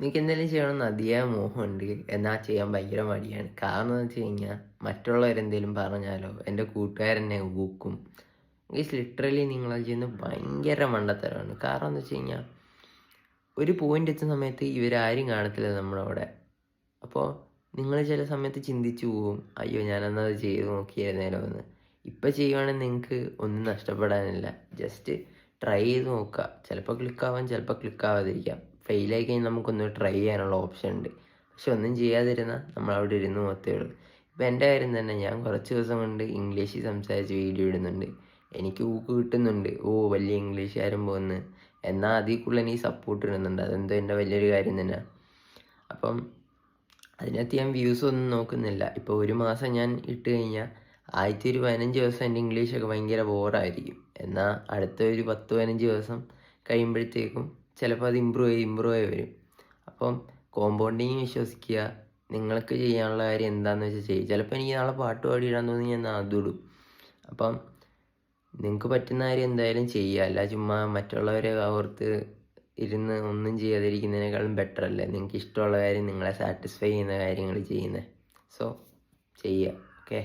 എനിക്ക് എന്തെങ്കിലും ചെയ്യണമെന്ന് അതിയായ മോഹമുണ്ട്. എന്നാൽ ചെയ്യാൻ ഭയങ്കര മടിയാണ്. കാരണം എന്ന് വെച്ച് കഴിഞ്ഞാൽ മറ്റുള്ളവരെന്തെങ്കിലും പറഞ്ഞാലോ, എൻ്റെ കൂട്ടുകാരെന്നെ ഊക്കും. ഗയ്സ് ലിറ്ററലി നിങ്ങളത് ചെയ്യുന്നത് ഭയങ്കര മണ്ടത്തരമാണ്. കാരണം എന്ന് വെച്ച് കഴിഞ്ഞാൽ ഒരു പോയിന്റ് എത്തുന്ന സമയത്ത് ഇവരാരും കാണത്തില്ല നമ്മളവിടെ. അപ്പോൾ നിങ്ങൾ ചില സമയത്ത് ചിന്തിച്ചു പോവും, അയ്യോ ഞാനെന്നത് ചെയ്ത് നോക്കിയായിരുന്നേലോ എന്ന്. ഇപ്പം ചെയ്യുവാണെങ്കിൽ നിങ്ങൾക്ക് ഒന്നും നഷ്ടപ്പെടാനില്ല. ജസ്റ്റ് ട്രൈ ചെയ്ത് നോക്കുക. ചിലപ്പോൾ ക്ലിക്കാവാൻ, ചിലപ്പോൾ ക്ലിക്കാവാതിരിക്കാം. ഫെയിലായി കഴിഞ്ഞാൽ നമുക്കൊന്ന് ട്രൈ ചെയ്യാനുള്ള ഓപ്ഷൻ ഉണ്ട്. പക്ഷെ ഒന്നും ചെയ്യാതിരുന്നാൽ നമ്മളവിടെ ഇരുന്ന് പോകത്തേ ഉള്ളൂ. ഇപ്പം എൻ്റെ കാര്യം തന്നെ, ഞാൻ കുറച്ച് ദിവസം കൊണ്ട് ഇംഗ്ലീഷിൽ സംസാരിച്ച് വീഡിയോ ഇടുന്നുണ്ട്. എനിക്ക് ഊക്ക് കിട്ടുന്നുണ്ട്, ഓ വലിയ ഇംഗ്ലീഷുകാരൻ പോകുന്നു. എന്നാൽ അതിൽ കൂടുതൽ എനിക്ക് സപ്പോർട്ട് ഇടുന്നുണ്ട്. അതെന്തോ എൻ്റെ വലിയൊരു കാര്യം തന്നെ. അപ്പം അതിനകത്ത് ഞാൻ വ്യൂസ് ഒന്നും നോക്കുന്നില്ല. ഇപ്പോൾ ഒരു മാസം ഞാൻ ഇട്ട് കഴിഞ്ഞാൽ ആദ്യത്തെ ഒരു 15 ദിവസം എൻ്റെ ഇംഗ്ലീഷൊക്കെ ഭയങ്കര ബോറായിരിക്കും. എന്നാൽ അടുത്ത ഒരു 10-15 ദിവസം കഴിയുമ്പോഴത്തേക്കും ചിലപ്പോൾ അത് ഇമ്പ്രൂവ് ആയി വരും. അപ്പം കോമ്പൗണ്ടിങ് വിശ്വസിക്കുക. നിങ്ങൾക്ക് ചെയ്യാനുള്ള കാര്യം എന്താണെന്ന് വെച്ചാൽ ചെയ്യും. ചിലപ്പോൾ എനിക്ക് നാളെ പാട്ട് പാടിയിടാൻ തോന്നി ഞാൻ അതും. അപ്പം നിങ്ങൾക്ക് പറ്റുന്ന കാര്യം എന്തായാലും ചെയ്യുക. അല്ല ചുമ്മാ മറ്റുള്ളവരെ ഓർത്ത് ഇരുന്ന് ഒന്നും ചെയ്യാതിരിക്കുന്നതിനേക്കാളും ബെറ്റർ അല്ലേ നിങ്ങൾക്ക് ഇഷ്ടമുള്ള കാര്യം, നിങ്ങളെ സാറ്റിസ്ഫൈ ചെയ്യുന്ന കാര്യങ്ങൾ ചെയ്യുന്നത്. സോ ചെയ്യുക. ഓക്കെ.